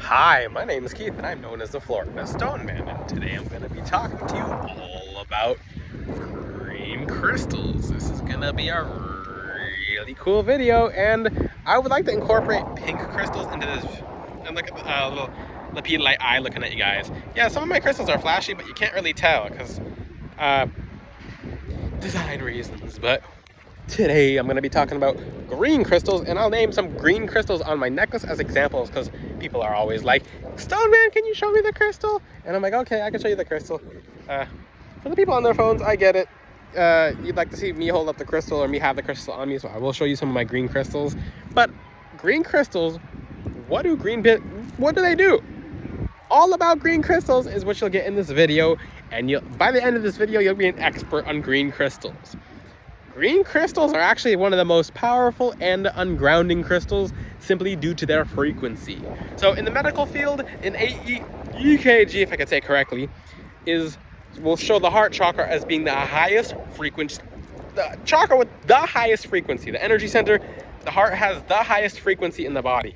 Hi, my name is Keith and I'm known as the Florida Stone Man, and today I'm going to be talking to you all about green crystals. This is going to be a really cool video, and I would like to incorporate pink crystals into this. And look at the little lapidolite eye looking at you guys. Yeah, some of my crystals are flashy, but you can't really tell because design reasons. But today I'm going to be talking about green crystals, and I'll name some green crystals on my necklace as examples because people are always like, Stone Man, can you show me the crystal? And I'm like, okay, I can show you the crystal. For the people on their phones, I get it. You'd like to see me hold up the crystal or me have the crystal on me, so I will show you some of my green crystals. But green crystals, what do they do? All about green crystals is what you'll get in this video, and by the end of this video, you'll be an expert on green crystals. Green crystals are actually one of the most powerful and ungrounding crystals simply due to their frequency. So in the medical field, an EKG, if I could say correctly, will show the heart chakra as being the highest frequency, the chakra with the highest frequency, the energy center. The heart has the highest frequency in the body.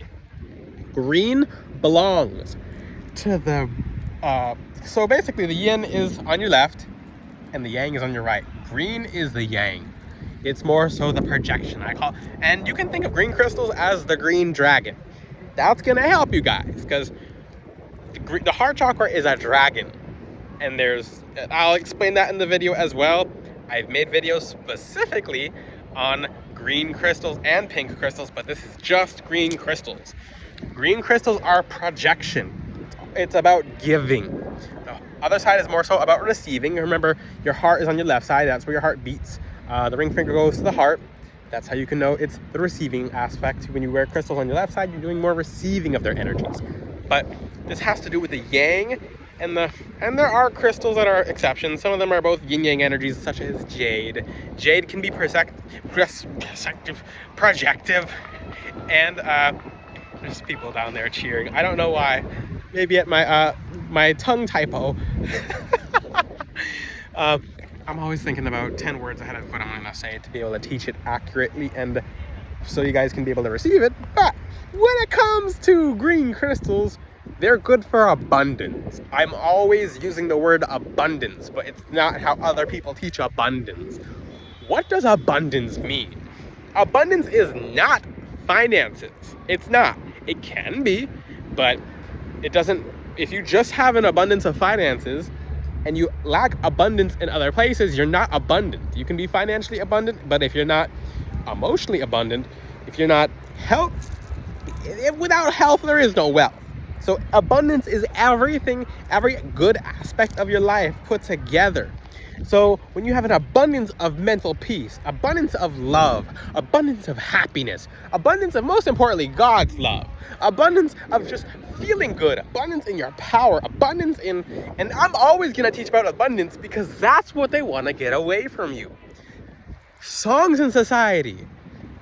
Green belongs to the, so basically the yin is on your left and the yang is on your right. Green is the yang. It's more so the projection and you can think of green crystals as the green dragon. That's gonna help you guys because the heart chakra is a dragon, and I'll explain that in the video as well. I've made videos specifically on green crystals and pink crystals, but this is just green crystals. Green crystals are projection. It's about giving. The other side is more so about receiving. Remember, your heart is on your left side. That's where your heart beats. The ring finger goes to the heart. That's how you can know it's the receiving aspect. When you wear crystals on your left side, you're doing more receiving of their energies. But this has to do with the yang, and there are crystals that are exceptions. Some of them are both yin-yang energies, such as jade. Jade can be projective, and there's people down there cheering. I don't know why. Maybe at my tongue typo. I'm always thinking about 10 words ahead of what I'm going to say to be able to teach it accurately and so you guys can be able to receive it. But when it comes to green crystals, they're good for abundance. I'm always using the word abundance, but it's not how other people teach abundance. What does abundance mean? Abundance is not finances. It's not. It can be, but it doesn't. If you just have an abundance of finances and you lack abundance in other places, you're not abundant. You can be financially abundant, but if you're not emotionally abundant, if you're not without health, there is no wealth. So abundance is everything, every good aspect of your life put together. So when you have an abundance of mental peace, abundance of love, abundance of happiness, abundance of, most importantly, God's love, abundance of just feeling good, abundance in your power, abundance in, and I'm always going to teach about abundance because that's what they want to get away from you. Songs in society,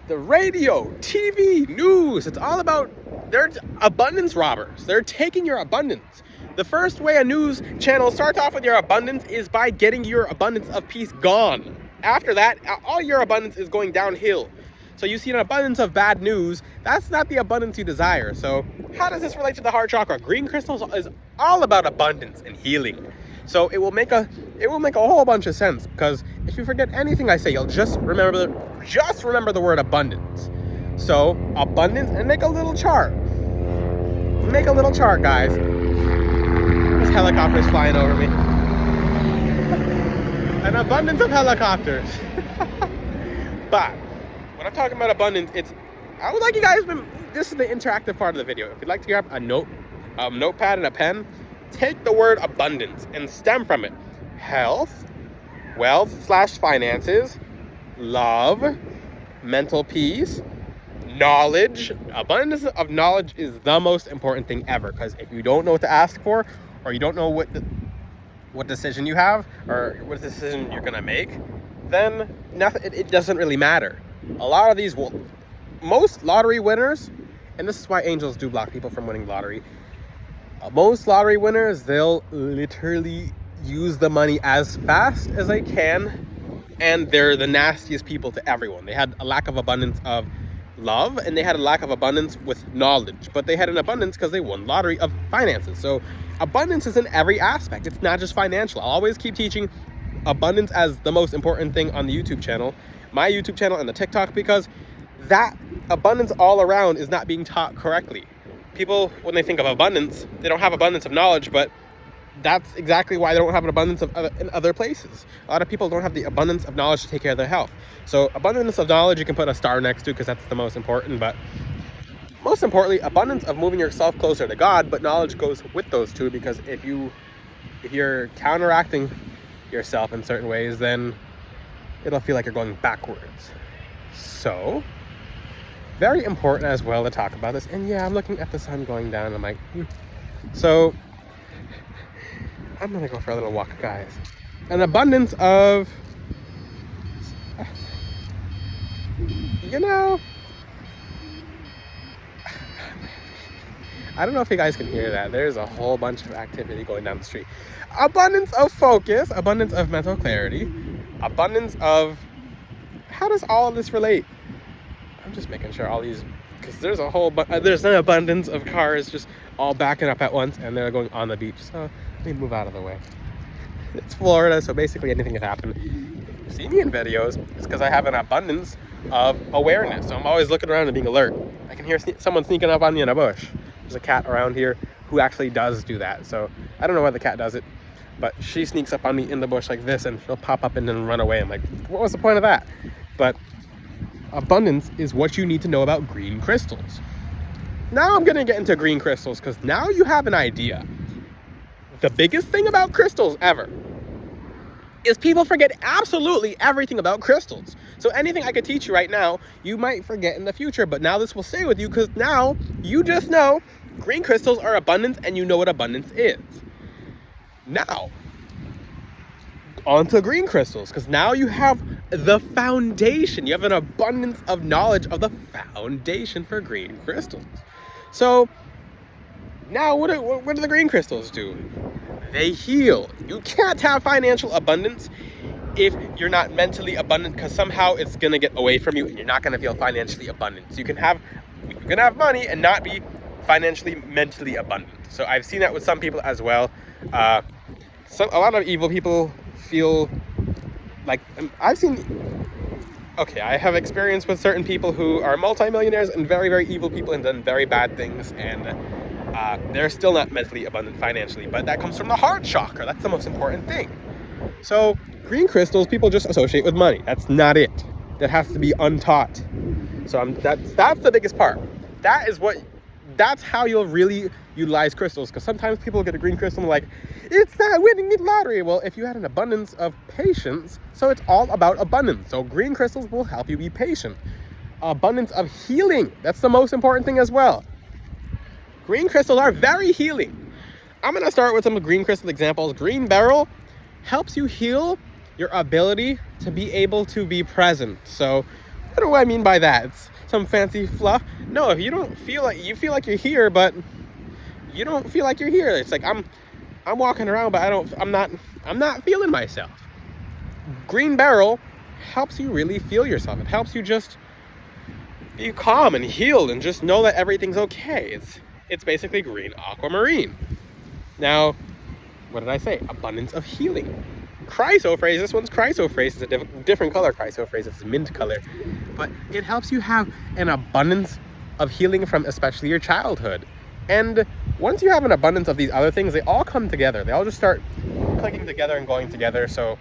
the radio, TV, news, it's all about, they're abundance robbers. They're taking your abundance. The first way a news channel starts off with your abundance is by getting your abundance of peace gone. After that, all your abundance is going downhill. So you see an abundance of bad news, that's not the abundance you desire. So how does this relate to the heart chakra? Green crystals is all about abundance and healing. So it will make a whole bunch of sense, because if you forget anything I say, you'll just remember the word abundance. So abundance, and make a little chart. Make a little chart, guys. There's helicopters flying over me. An abundance of helicopters. But when I'm talking about abundance, I would like you guys, this is the interactive part of the video. If you'd like to grab a notepad and a pen, take the word abundance and stem from it. Health, wealth / finances, love, mental peace, knowledge. Abundance of knowledge is the most important thing ever, because if you don't know what to ask for, or you don't know what decision you have, or what decision you're gonna make, then it doesn't really matter. A lot of most lottery winners, and this is why angels do block people from winning lottery. Most lottery winners, they'll literally use the money as fast as they can, and they're the nastiest people to everyone. They had a lack of abundance of love, and they had a lack of abundance with knowledge, but they had an abundance because they won lottery of finances. So abundance is in every aspect. It's not just financial. I'll always keep teaching abundance as the most important thing on the YouTube channel, my YouTube channel and the TikTok, because that abundance all around is not being taught correctly. People, when they think of abundance, they don't have abundance of knowledge, but that's exactly why they don't have an abundance of in other places. A lot of people don't have the abundance of knowledge to take care of their health. So abundance of knowledge, you can put a star next to because that's the most important, but most importantly, abundance of moving yourself closer to God, but knowledge goes with those two, because if you're counteracting yourself in certain ways, then it'll feel like you're going backwards. So very important as well to talk about this. And yeah, I'm looking at the sun going down. I'm like, So I'm gonna go for a little walk, guys. An abundance of, I don't know if you guys can hear that. There's a whole bunch of activity going down the street. Abundance of focus, abundance of mental clarity, abundance of, how does all of this relate? I'm just making sure all these, because there's an abundance of cars just all backing up at once, and they're going on the beach. So let me move out of the way. It's Florida, so basically anything can happen. If you see me in videos, it's because I have an abundance of awareness. So I'm always looking around and being alert. I can hear someone sneaking up on me in a bush. There's a cat around here who actually does do that. So I don't know why the cat does it, but she sneaks up on me in the bush like this, and she'll pop up and then run away. I'm like, what was the point of that? But abundance is what you need to know about green crystals. Now I'm gonna get into green crystals, because now you have an idea. The biggest thing about crystals ever is people forget absolutely everything about crystals. So anything I could teach you right now, you might forget in the future, but now this will stay with you, because now you just know green crystals are abundance, and you know what abundance is. Now, on to green crystals, because now you have the foundation. You have an abundance of knowledge of the foundation for green crystals. So now what do the green crystals do? They heal. You can't have financial abundance if you're not mentally abundant, because somehow it's going to get away from you and you're not going to feel financially abundant. So you can have money and not be financially, mentally abundant. So I've seen that with some people as well. A lot of evil people feel like, I have experience with certain people who are multimillionaires and very, very evil people and done very bad things, and they're still not mentally abundant financially, but that comes from the heart chakra. That's the most important thing. So green crystals, people just associate with money. That's not it. That has to be untaught. So that's the biggest part. That's how you'll really utilize crystals, because sometimes people get a green crystal and like, it's not winning the lottery. Well, if you had an abundance of patience, so it's all about abundance. So green crystals will help you be patient. Abundance of healing, that's the most important thing as well. Green crystals are very healing. I'm going to start with some green crystal examples. Green beryl helps you heal your ability to be able to be present. So what do I mean by that? It's some fancy fluff. No, if you don't feel like you're here, but you don't feel like you're here. It's like I'm walking around, but I'm not feeling myself. Green beryl helps you really feel yourself. It helps you just be calm and healed and just know that everything's okay. It's basically green aquamarine. Now, what did I say? Abundance of healing. Chrysoprase, this one's chrysoprase. It's a different color chrysoprase. It's mint color. But it helps you have an abundance of healing from especially your childhood. And once you have an abundance of these other things, they all come together. They all just start clicking together and going together. So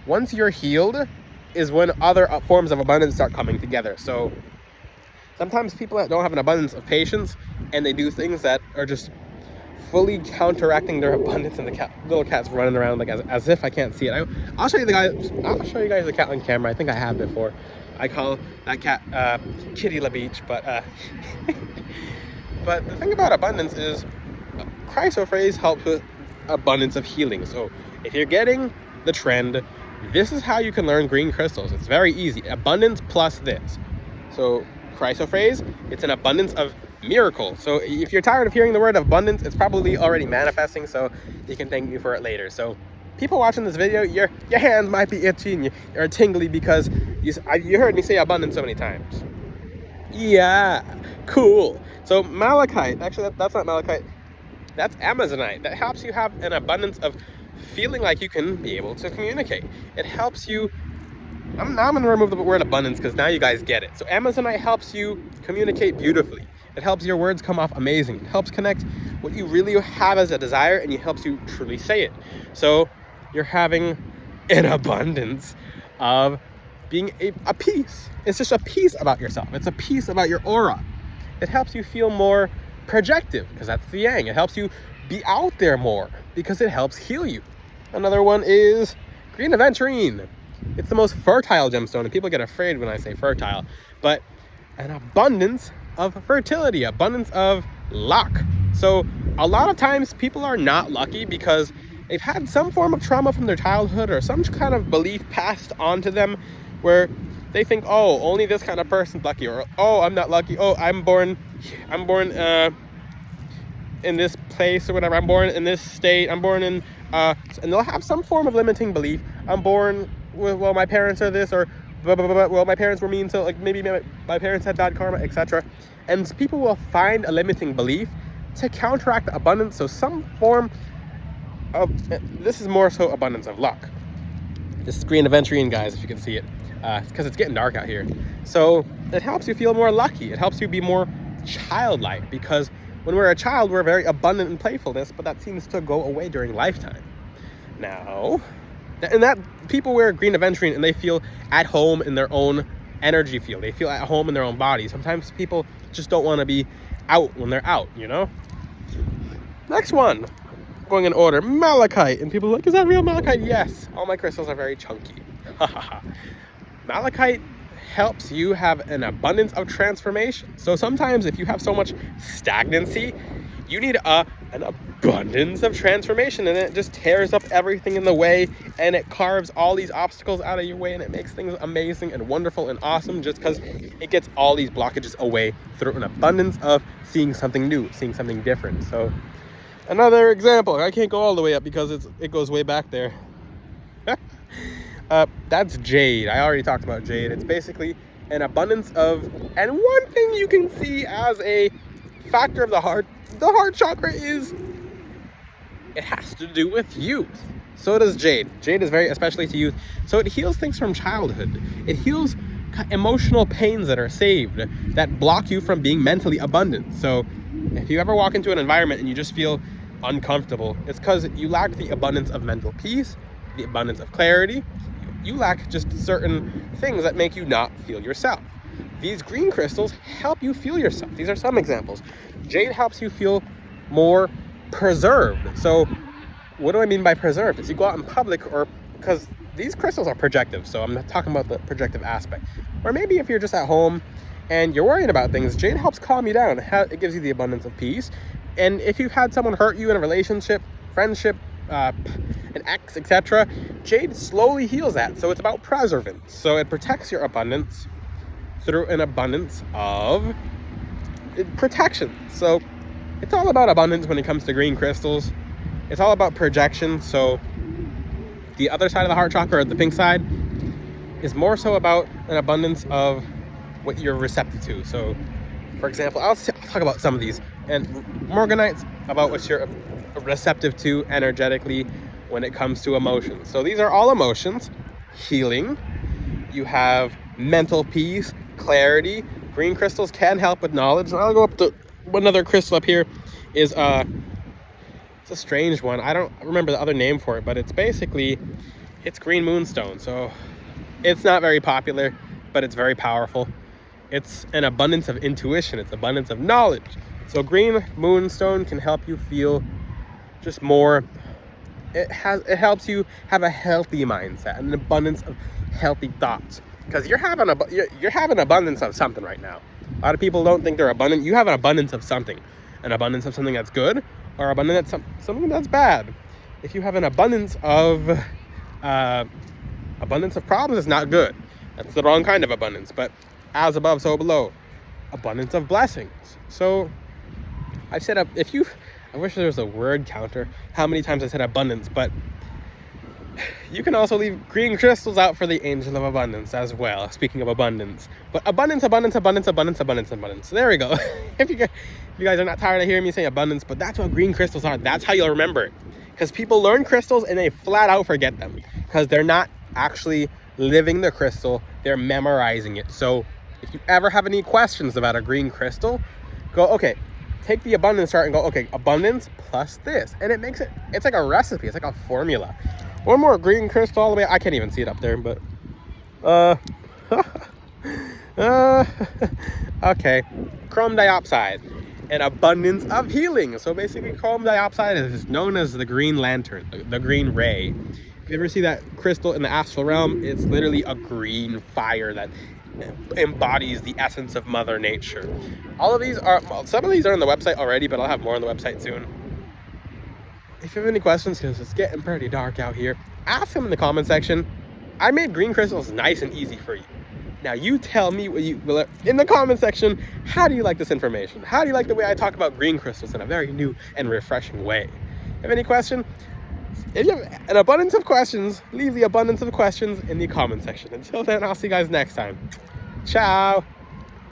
once you're healed is when other forms of abundance start coming together. So sometimes people that don't have an abundance of patience, and they do things that are just fully counteracting their abundance, and the little cat's running around like as if I can't see it. I'll show you guys the cat on camera. I think I have before. I call that cat Kitty La Beach, but but the thing about abundance is chrysoprase helps with abundance of healing. So if you're getting the trend, this is how you can learn green crystals. It's very easy. Abundance plus this. So chrysoprase, it's an abundance of miracle. So if you're tired of hearing the word abundance, it's probably already manifesting, so you can thank me for it later. So people watching this video, your hands might be itchy and you're tingly because you heard me say abundance so many times. Yeah, cool. So malachite, actually that's not malachite, that's amazonite. That helps you have an abundance of feeling like you can be able to communicate. It helps you, I'm going to remove the word abundance because now you guys get it. So amazonite helps you communicate beautifully. It helps your words come off amazing. It helps connect what you really have as a desire, and it helps you truly say it. So you're having an abundance of being a peace. It's just a peace about yourself. It's a peace about your aura. It helps you feel more projective because that's the yang. It helps you be out there more because it helps heal you. Another one is green aventurine. It's the most fertile gemstone, and people get afraid when I say fertile, but an abundance of fertility, abundance of luck. So a lot of times people are not lucky because they've had some form of trauma from their childhood or some kind of belief passed on to them where they think, oh, only this kind of person's lucky, or oh, I'm not lucky, oh, I'm born in this place or whatever, I'm born in this state, I'm born in and they'll have some form of limiting belief. I'm born with, well, my parents are this, or blah, blah, blah, blah. Well, my parents were mean, so like maybe my parents had bad karma, etc. And people will find a limiting belief to counteract abundance. So some form of, this is more so abundance of luck. This is green aventurine, guys, if you can see it, because it's getting dark out here. So it helps you feel more lucky. It helps you be more childlike, because when we're a child, we're very abundant in playfulness, but that seems to go away during lifetime. Now, and that people wear green aventurine and they feel at home in their own energy field. They feel at home in their own body. Sometimes people just don't want to be out when they're out, you know? Next one, going in order, malachite. And people are like, is that real malachite? Yes, all my crystals are very chunky. Malachite helps you have an abundance of transformation. So sometimes if you have so much stagnancy, you need an abundance of transformation, and it just tears up everything in the way, and it carves all these obstacles out of your way, and it makes things amazing and wonderful and awesome just because it gets all these blockages away through an abundance of seeing something new, seeing something different. So another example, I can't go all the way up because it goes way back there. That's jade. I already talked about jade. It's basically an abundance of, and one thing you can see as a factor of the heart chakra is it has to do with youth. So does jade. Jade is very especially to youth. So it heals things from childhood. It heals emotional pains that are saved, that block you from being mentally abundant. So if you ever walk into an environment and you just feel uncomfortable, it's because you lack the abundance of mental peace, the abundance of clarity. You lack just certain things that make you not feel yourself. These green crystals help you feel yourself. These are some examples. Jade helps you feel more preserved. So what do I mean by preserved? Is you go out in public, or because these crystals are projective, so I'm not talking about the projective aspect. Or maybe if you're just at home and you're worrying about things, jade helps calm you down. It gives you the abundance of peace. And if you've had someone hurt you in a relationship, friendship, an ex, etc., jade slowly heals that. So it's about preservance. So it protects your abundance through an abundance of protection. So it's all about abundance when it comes to green crystals. It's all about projection. So the other side of the heart chakra, or the pink side, is more so about an abundance of what you're receptive to. So for example, I'll talk about some of these. And morganite's about what you're receptive to energetically when it comes to emotions. So these are all emotions. Healing. You have mental peace, clarity. Green crystals can help with knowledge. And I'll go up to another crystal up here. It's a strange one. I don't remember the other name for it, but it's green moonstone. So it's not very popular, but it's very powerful. It's an abundance of intuition. It's abundance of knowledge. So green moonstone can help you feel just more. It helps you have a healthy mindset and an abundance of healthy thoughts, because you're having abundance of something right now. A lot of people don't think they're abundant. You have an abundance of something, an abundance of something that's good, or abundance of something that's bad. If you have an abundance of problems, it's not good. That's the wrong kind of abundance. But as above, so below. Abundance of blessings. So I said, I wish there was a word counter how many times I said abundance, but You can also leave green crystals out for the angel of abundance as well. Speaking of abundance, but abundance. There we go. If you guys are not tired of hearing me say abundance, but that's what green crystals are. That's how you'll remember it. Because people learn crystals and they flat out forget them because they're not actually living the crystal, they're memorizing it. So if you ever have any questions about a green crystal, go, okay, take the abundance chart and go, okay, abundance plus this. And it makes it, it's like a recipe, it's like a formula. One more green crystal all the way, I can't even see it up there, but, okay, chrome diopside. An abundance of healing. So basically chrome diopside is known as the green lantern, the green ray. If you ever see that crystal in the astral realm, it's literally a green fire that embodies the essence of Mother Nature. All of these are, well, some of these are on the website already, but I'll have more on the website soon. If you have any questions, because it's getting pretty dark out here, ask them in the comment section. I made green crystals nice and easy for you. Now you tell me what you will in the comment section. How do you like this information? How do you like the way I talk about green crystals in a very new and refreshing way? Have any question? If you have an abundance of questions, leave the abundance of questions in the comment section. Until then, I'll see you guys next time. Ciao.